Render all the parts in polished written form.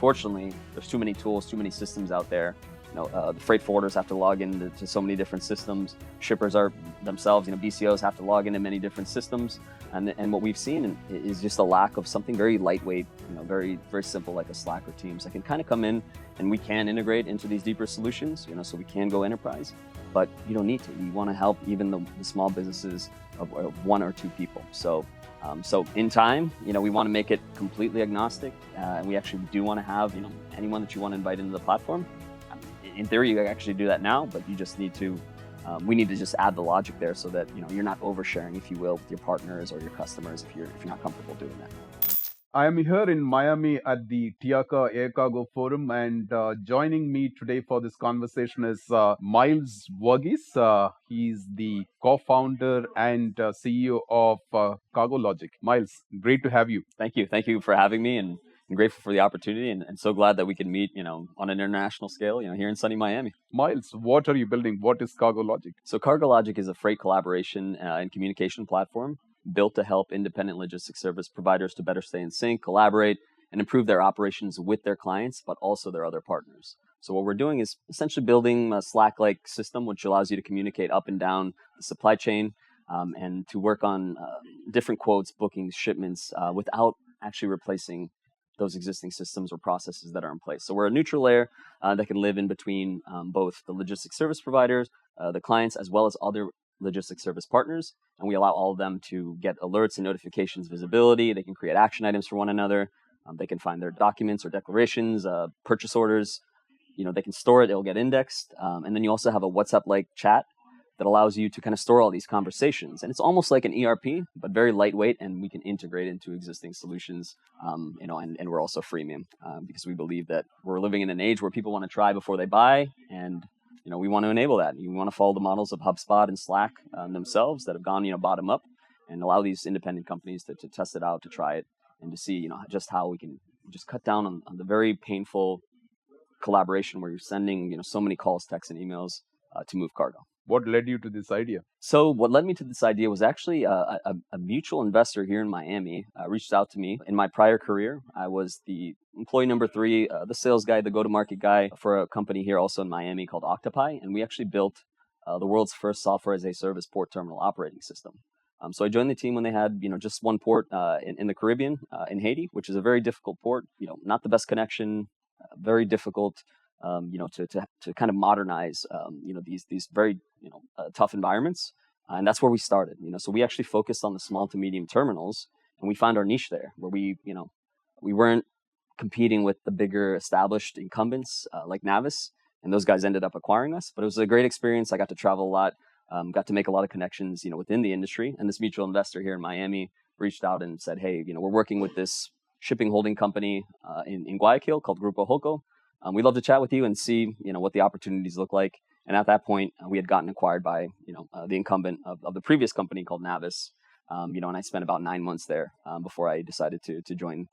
unfortunately, there's too many tools, too many systems out there. The freight forwarders have to log into so many different systems. Shippers are themselves, BCOs have to log into many different systems. And what we've seen is just a lack of something very lightweight, very, very simple, like a Slack or Teams that can kind of come in and we can integrate into these deeper solutions, so we can go enterprise, but you don't need to. You want to help even the small businesses of one or two people. So in time, we want to make it completely agnostic. And we actually do want to have, anyone that you want to invite into the platform. In theory, you actually do that now, but you just need to, we need to just add the logic there so that, you're not oversharing, if you will, with your partners or your customers if you're not comfortable doing that. I am here in Miami at the TIACA Cargo Forum, and joining me today for this conversation is Miles Varghese. He's the co-founder and CEO of Cargologik. Miles, great to have you. Thank you. Thank you for having me, and I'm grateful for the opportunity, and so glad that we can meet, on an international scale, here in sunny Miami. Miles, what are you building? What is Cargologik? So Cargologik is a freight collaboration and communication platform built to help independent logistics service providers to better stay in sync, collaborate, and improve their operations with their clients, but also their other partners. So what we're doing is essentially building a Slack-like system, which allows you to communicate up and down the supply chain and to work on different quotes, bookings, shipments, without actually replacing those existing systems or processes that are in place. So we're a neutral layer that can live in between both the logistics service providers, the clients, as well as other logistics service partners. And we allow all of them to get alerts and notifications, visibility. They can create action items for one another. They can find their documents or declarations, purchase orders. They can store it. It'll get indexed. And then you also have a WhatsApp-like chat that allows you to kind of store all these conversations. And it's almost like an ERP, but very lightweight, and we can integrate into existing solutions, and we're also freemium because we believe that we're living in an age where people want to try before they buy, and we want to enable that. You want to follow the models of HubSpot and Slack themselves that have gone, bottom up, and allow these independent companies to test it out, to try it, and to see, just how we can just cut down on the very painful collaboration where you're sending, so many calls, texts, and emails to move cargo. What led you to this idea? So what led me to this idea was actually a mutual investor here in Miami reached out to me. In my prior career, I was the employee number 3, the sales guy, the go-to-market guy for a company here also in Miami called Octopi. And we actually built the world's first software as a service port terminal operating system. So I joined the team when they had, just one port in the Caribbean, in Haiti, which is a very difficult port, not the best connection, very difficult. To kind of modernize, these very, tough environments. And that's where we started, so we actually focused on the small to medium terminals, and we found our niche there where we weren't competing with the bigger established incumbents like Navis, and those guys ended up acquiring us. But it was a great experience. I got to travel a lot, got to make a lot of connections, within the industry. And this mutual investor here in Miami reached out and said, hey, we're working with this shipping holding company in Guayaquil called Grupo Joco. We'd love to chat with you and see, what the opportunities look like. And at that point, we had gotten acquired by, the incumbent of the previous company called Navis. And I spent about 9 months there before I decided to join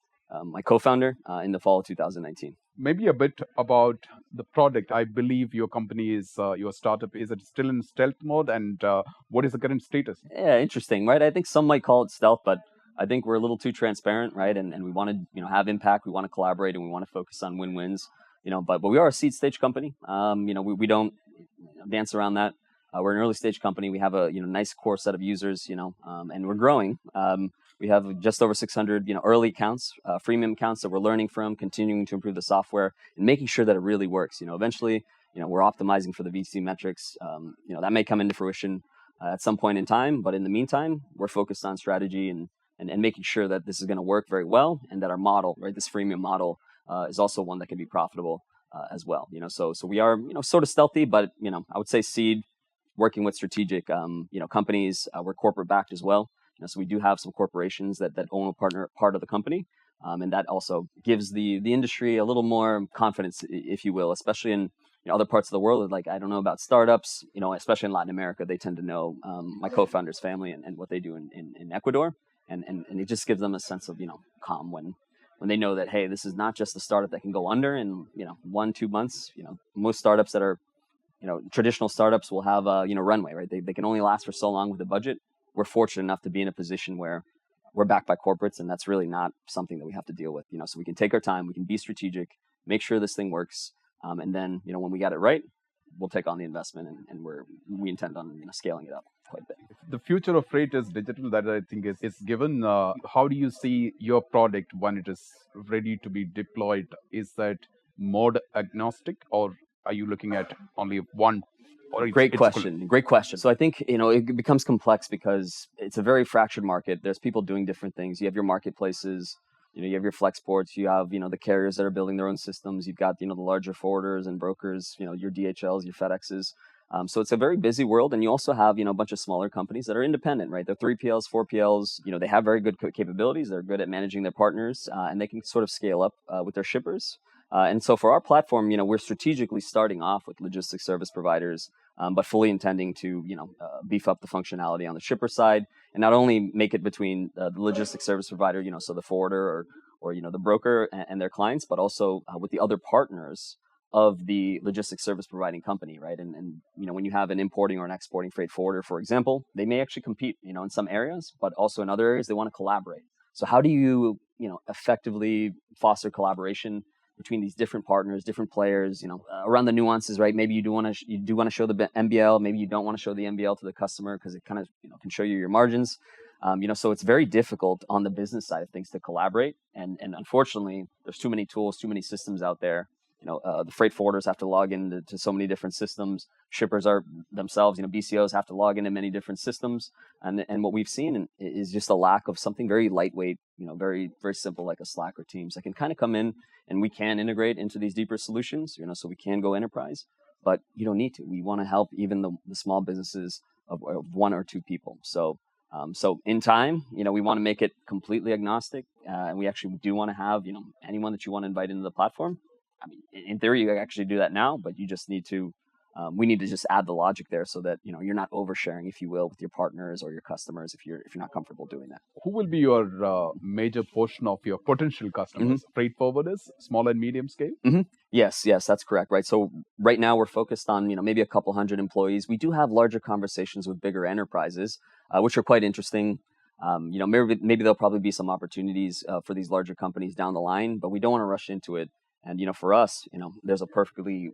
my co-founder in the fall of 2019. Maybe a bit about the product. I believe your company is, your startup, is it still in stealth mode? And what is the current status? Yeah, interesting, right? I think some might call it stealth, but I think we're a little too transparent, right? And we want to, have impact. We want to collaborate, and we want to focus on win-wins. But we are a seed stage company. We don't dance around that. We're an early stage company. We have a nice core set of users, and we're growing. We have just over 600 early accounts, freemium accounts that we're learning from, continuing to improve the software and making sure that it really works. Eventually, we're optimizing for the VC metrics. That may come into fruition at some point in time, but in the meantime, we're focused on strategy and making sure that this is going to work very well, and that our model, right, this freemium model, is also one that can be profitable as well. So we are, sort of stealthy, but, I would say seed, working with strategic, companies. We're corporate backed as well. So we do have some corporations that own a part of the company. And that also gives the industry a little more confidence, if you will, especially in other parts of the world. Like, I don't know about startups, especially in Latin America, they tend to know my co-founder's family and what they do in Ecuador. And it just gives them a sense of, calm when they know that, hey, this is not just a startup that can go under in, 1-2 months. Most startups that are, traditional startups will have a, runway, right? They can only last for so long with the budget. We're fortunate enough to be in a position where we're backed by corporates, and that's really not something that we have to deal with. So we can take our time, we can be strategic, make sure this thing works, and then when we got it right, we'll take on the investment, and we intend on scaling it up quite a bit. The future of freight is digital. That I think is given. How do you see your product when it is ready to be deployed? Is that mode agnostic, or are you looking at only one? Great question. So I think, it becomes complex because it's a very fractured market. There's people doing different things. You have your marketplaces, you have your flex ports, you have, the carriers that are building their own systems. You've got, the larger forwarders and brokers, your DHLs, your FedExes. So it's a very busy world. And you also have, a bunch of smaller companies that are independent, right? They're 3PLs, 4PLs, they have very good capabilities. They're good at managing their partners, and they can sort of scale up with their shippers. And so for our platform, we're strategically starting off with logistics service providers, but fully intending to, beef up the functionality on the shipper side, and not only make it between the logistics service provider, so the forwarder or the broker and their clients, but also with the other partners of the logistics service providing company, right? And when you have an importing or an exporting freight forwarder, for example, they may actually compete, in some areas, but also in other areas they want to collaborate. So how do you, effectively foster collaboration between these different partners, different players, around the nuances, right? Maybe you do want to show the MBL, maybe you don't want to show the MBL to the customer because it kind of can show you your margins. So it's very difficult on the business side of things to collaborate, and unfortunately, there's too many tools, too many systems out there. The freight forwarders have to log into so many different systems. Shippers are themselves, BCOs have to log into many different systems. And what we've seen is just a lack of something very lightweight, very, very simple, like a Slack or Teams that can kind of come in, and we can integrate into these deeper solutions, so we can go enterprise, but you don't need to. We want to help even the small businesses of one or two people. So in time, we want to make it completely agnostic. And we actually do want to have, anyone that you want to invite into the platform. I mean, in theory, you actually do that now, but you just need to, we need to just add the logic there so that, you're not oversharing, if you will, with your partners or your customers if you're not comfortable doing that. Who will be your major portion of your potential customers? Mm-hmm. Freight forwarders, small and medium scale? Mm-hmm. Yes, that's correct, right? So right now we're focused on, maybe a couple hundred employees. We do have larger conversations with bigger enterprises, which are quite interesting. Maybe there'll probably be some opportunities for these larger companies down the line, but we don't want to rush into it. And, for us, there's a perfectly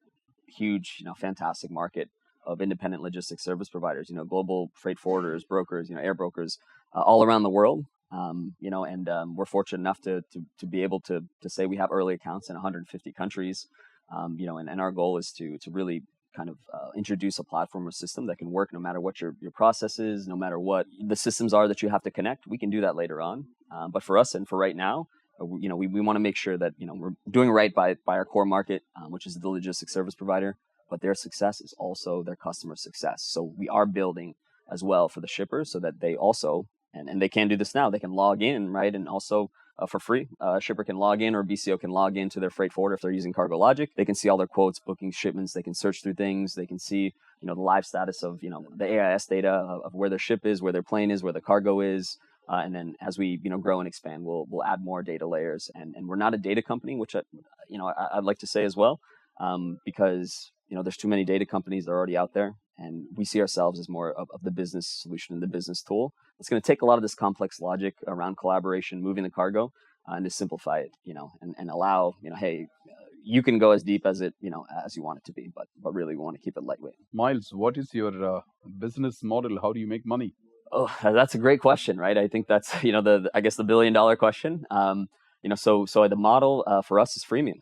huge, fantastic market of independent logistics service providers, global freight forwarders, brokers, air brokers, all around the world. And we're fortunate enough to be able to say we have early accounts in 150 countries, and our goal is to really kind of introduce a platform or system that can work no matter what your process is, no matter what the systems are that you have to connect. We can do that later on. But for us and for right now, we want to make sure that, we're doing right by our core market, which is the logistics service provider, but their success is also their customer success. So we are building as well for the shippers so that they also, and they can do this now, they can log in, right? And also for free, a shipper can log in or BCO can log into their freight forwarder if they're using Cargologik. They can see all their quotes, bookings, shipments. They can search through things. They can see, the live status of, the AIS data of where their ship is, where their plane is, where the cargo is. And then as we, grow and expand, we'll add more data layers. And we're not a data company, which I'd like to say as well, because there's too many data companies that are already out there, and we see ourselves as more of the business solution and the business tool. It's going to take a lot of this complex logic around collaboration, moving the cargo, and to simplify it, and allow, hey, you can go as deep as it, as you want it to be, but really we want to keep it lightweight. Miles, what is your business model? How do you make money? Oh, that's a great question, right? I think that's, I guess the $1 billion question. So the model for us is freemium.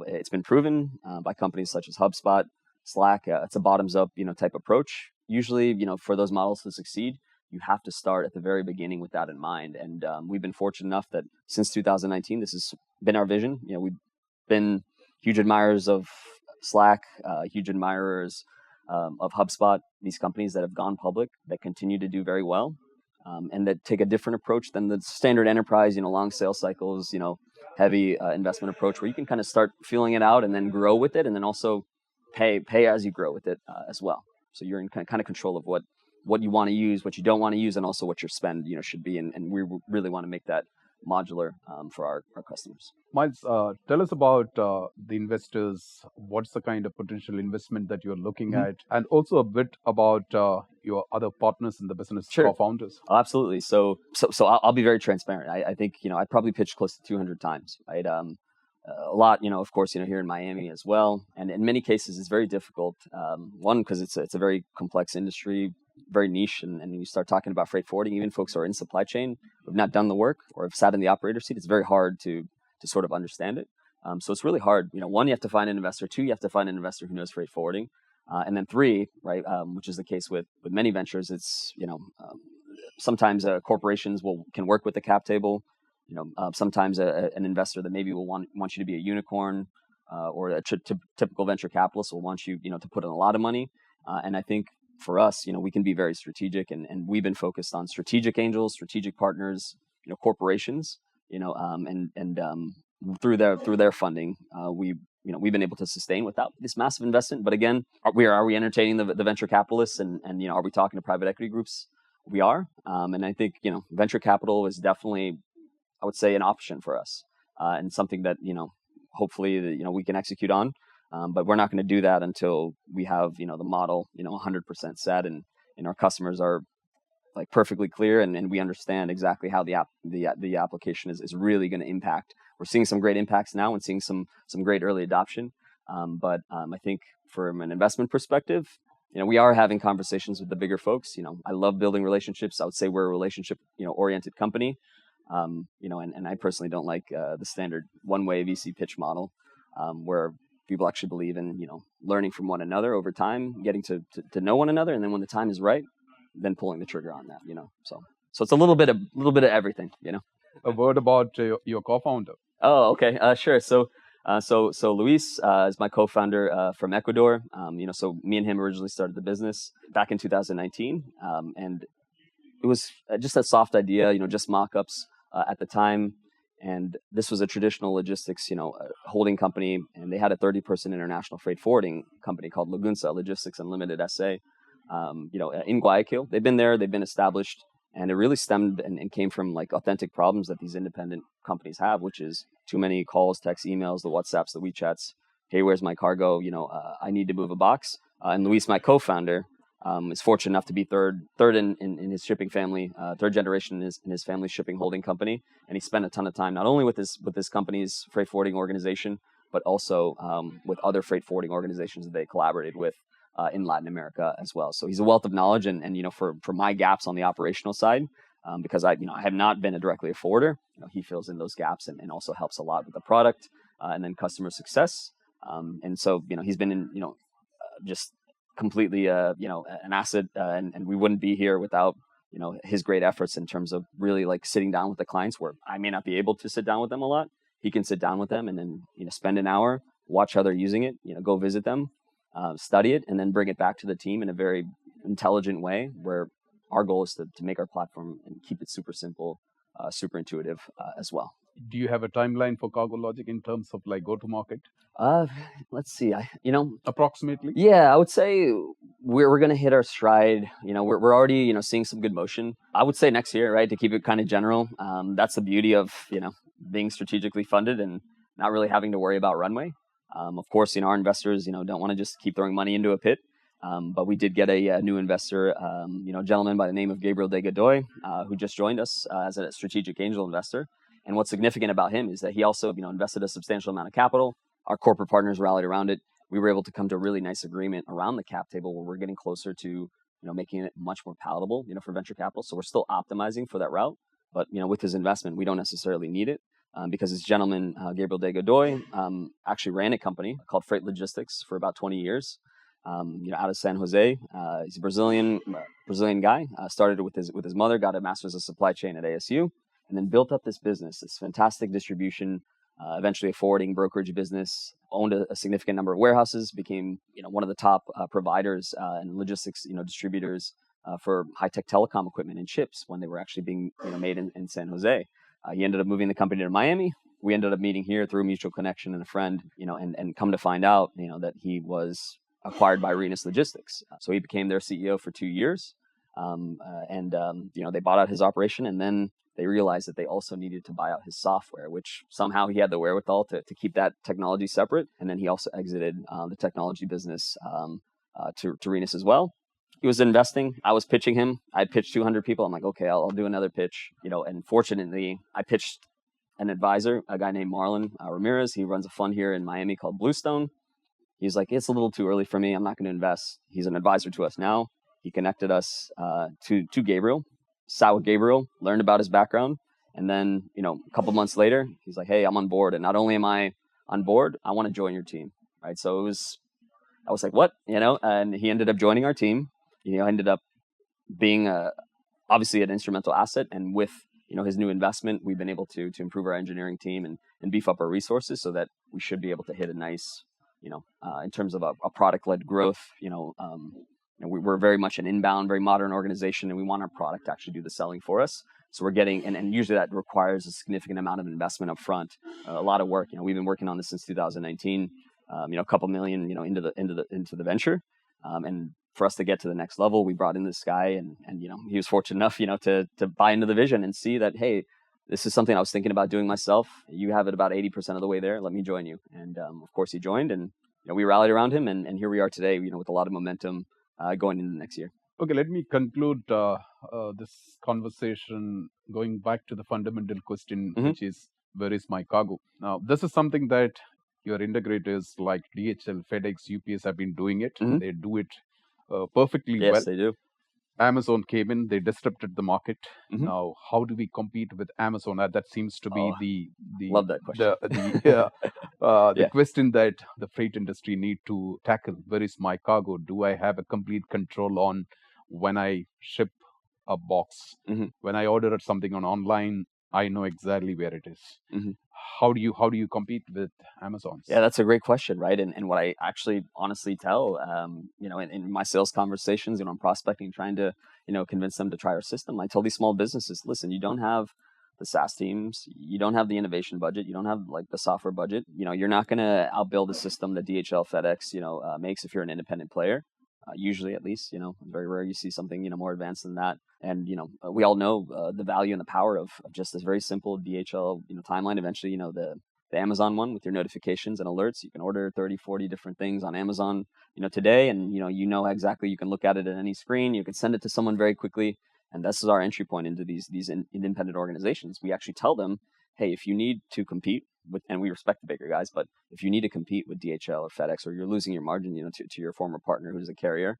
It's been proven by companies such as HubSpot, Slack. It's a bottoms up, type approach. Usually, for those models to succeed, you have to start at the very beginning with that in mind. And we've been fortunate enough that since 2019, this has been our vision. We've been huge admirers of Slack, huge admirers of HubSpot, these companies that have gone public, that continue to do very well, and that take a different approach than the standard enterprise, long sales cycles, heavy investment approach, where you can kind of start feeling it out and then grow with it, and then also pay as you grow with it as well. So you're in kind of control of what you want to use, what you don't want to use, and also what your spend should be. And we really want to make that modular for our customers. Miles, tell us about the investors. What's the kind of potential investment that you're looking Mhm. at, and also a bit about your other partners in the business, Sure. co-founders. Oh, absolutely. So I'll be very transparent. I think I probably pitched close to 200 times, right? A lot, of course, here in Miami as well. And in many cases, it's very difficult. One, because it's a very complex industry, very niche, and you start talking about freight forwarding, even folks who are in supply chain who have not done the work or have sat in the operator seat, it's very hard to sort of understand it. So it's really hard. One, you have to find an investor. Two, you have to find an investor who knows freight forwarding. And then three, right, which is the case with many ventures, it's, sometimes corporations can work with the cap table. Sometimes an investor that maybe will want you to be a unicorn, or a typical venture capitalist will want you, to put in a lot of money. And I think for us, we can be very strategic, and we've been focused on strategic angels, strategic partners, corporations, and through their funding, we've been able to sustain without this massive investment. But again, are we entertaining the venture capitalists, and are we talking to private equity groups? We are, and I think venture capital is definitely, I would say, an option for us, and something that hopefully we can execute on. But we're not going to do that until we have the model 100% set, and our customers are like perfectly clear, and we understand exactly how the application is really going to impact. We're seeing some great impacts now and seeing some great early adoption. But I think from an investment perspective, we are having conversations with the bigger folks. I love building relationships. I would say we're a relationship oriented company. And I personally don't like the standard one-way VC pitch model, where people actually believe in learning from one another over time, getting to know one another, and then when the time is right, then pulling the trigger on that. So it's a little bit of everything. A word about your co-founder. Oh, okay, sure. So Luis is my co-founder from Ecuador. So me and him originally started the business back in 2019, and it was just a soft idea, just mock-ups at the time. And this was a traditional logistics, holding company, and they had a 30-person international freight forwarding company called Lagunsa Logistics Unlimited SA, in Guayaquil. They've been there, they've been established, and it really stemmed and came from like authentic problems that these independent companies have, which is too many calls, texts, emails, the WhatsApps, the WeChats. Hey, where's my cargo? I need to move a box. And Luis, my co-founder, is fortunate enough to be third in his shipping family, third generation in his family's shipping holding company, and he spent a ton of time not only with this company's freight forwarding organization, but also with other freight forwarding organizations that they collaborated with in Latin America as well. So he's a wealth of knowledge, and for my gaps on the operational side, because I have not been directly a forwarder, he fills in those gaps and also helps a lot with the product and then customer success. And so he's been in just completely an asset, and we wouldn't be here without his great efforts in terms of really like sitting down with the clients, where I may not be able to sit down with them a lot. He can sit down with them and then spend an hour, watch how they're using it, go visit them, study it, and then bring it back to the team in a very intelligent way, where our goal is to make our platform and keep it super simple, super intuitive as well. Do you have a timeline for Cargologik in terms of like go-to-market? Let's see. Approximately. Yeah, I would say we're going to hit our stride. We're already seeing some good motion. I would say next year, right? To keep it kind of general. That's the beauty of being strategically funded and not really having to worry about runway. Of course, our investors don't want to just keep throwing money into a pit. But we did get a new investor, a gentleman by the name of Gabriel de Godoy, who just joined us as a strategic angel investor. And what's significant about him is that he also, invested a substantial amount of capital. Our corporate partners rallied around it. We were able to come to a really nice agreement around the cap table, where we're getting closer to, making it much more palatable, for venture capital. So we're still optimizing for that route. But, with his investment, we don't necessarily need it, because this gentleman, Gabriel de Godoy, actually ran a company called Freight Logistics for about 20 years, out of San Jose. He's a Brazilian guy. Started with his mother, got a master's of supply chain at ASU, and then built up this business, this fantastic distribution, eventually a forwarding brokerage business, owned a significant number of warehouses, became one of the top providers and logistics distributors for high-tech telecom equipment and chips when they were actually being made in San Jose. He ended up moving the company to Miami. We ended up meeting here through a mutual connection and a friend, and come to find out that he was acquired by Renus Logistics. So he became their CEO for 2 years, and they bought out his operation, and then they realized that they also needed to buy out his software, which somehow he had the wherewithal to keep that technology separate. And then he also exited the technology business to Renus as well. He was investing. I was pitching him. I pitched 200 people. I'm like, okay, I'll do another pitch. And fortunately, I pitched an advisor, a guy named Marlon Ramirez. He runs a fund here in Miami called Bluestone. He's like, it's a little too early for me. I'm not going to invest. He's an advisor to us now. He connected us to Gabriel. Sat with Gabriel, learned about his background. And then, a couple months later, he's like, hey, I'm on board. And not only am I on board, I want to join your team. Right. So I was like, what? And he ended up joining our team. Ended up being obviously an instrumental asset. And with, his new investment, we've been able to improve our engineering team and beef up our resources so that we should be able to hit a nice, in terms of a product-led growth, we're very much an inbound, very modern organization, and we want our product to actually do the selling for us. So we're getting, and usually that requires a significant amount of investment up front, a lot of work. We've been working on this since 2019, a couple million, into the venture. And for us to get to the next level, we brought in this guy and he was fortunate enough, to buy into the vision and see that, hey, this is something I was thinking about doing myself. You have it about 80% of the way there. Let me join you. And of course he joined, and we rallied around him, and here we are today, with a lot of momentum going into the next year. Okay, let me conclude this conversation going back to the fundamental question, which is, where is my cargo? Now, this is something that your integrators like DHL, FedEx, UPS have been doing it. They do it perfectly well. Yes, they do. Amazon came in, they disrupted the market. Now, how do we compete with Amazon? That seems to be the love that question. The question that the freight industry need to tackle. Where is my cargo? Do I have a complete control on when I ship a box? When I order something online, I know exactly where it is. How do you compete with Amazon? Yeah, that's a great question, right? And what I actually honestly tell, in my sales conversations, I'm prospecting, trying to, convince them to try our system. I tell these small businesses, listen, you don't have the SaaS teams, you don't have the innovation budget, you don't have like the software budget. You're not going to outbuild the system that DHL, FedEx, makes if you're an independent player. Usually, at least, very rare you see something, more advanced than that. And, we all know the value and the power of just this very simple DHL, timeline. Eventually, the Amazon one with your notifications and alerts. You can order 30, 40 different things on Amazon, today. And, you know exactly, you can look at it at any screen. You can send it to someone very quickly. And this is our entry point into these independent organizations. We actually tell them, hey, if you need to compete with, and we respect the bigger guys, but if you need to compete with DHL or FedEx, or you're losing your margin, to your former partner who's a carrier,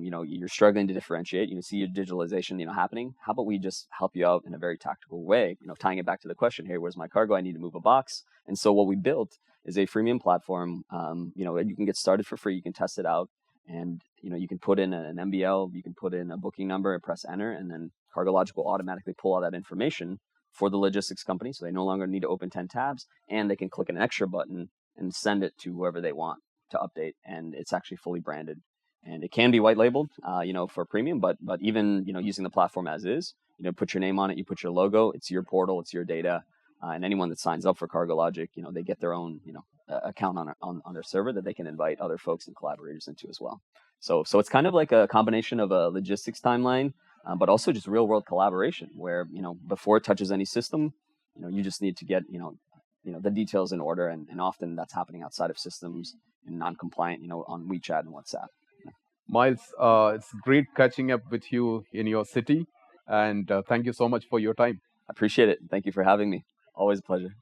you're struggling to differentiate, see your digitalization, happening. How about we just help you out in a very tactical way, tying it back to the question, hey, where's my cargo? I need to move a box. And so what we built is a freemium platform. You can get started for free. You can test it out. And, you can put in an MBL, you can put in a booking number and press enter, and then Cargologik will automatically pull all that information for the logistics company. So they no longer need to open 10 tabs, and they can click an extra button and send it to whoever they want to update. And it's actually fully branded, and it can be white labeled, for premium, but even, using the platform as is, put your name on it, you put your logo, it's your portal, it's your data. And anyone that signs up for Cargologik, they get their own, account on their server that they can invite other folks and collaborators into as well. So it's kind of like a combination of a logistics timeline, but also just real world collaboration where, before it touches any system, you just need to get, the details in order. And often that's happening outside of systems and non-compliant, on WeChat and WhatsApp. Miles, it's great catching up with you in your city. And thank you so much for your time. I appreciate it. Thank you for having me. Always a pleasure.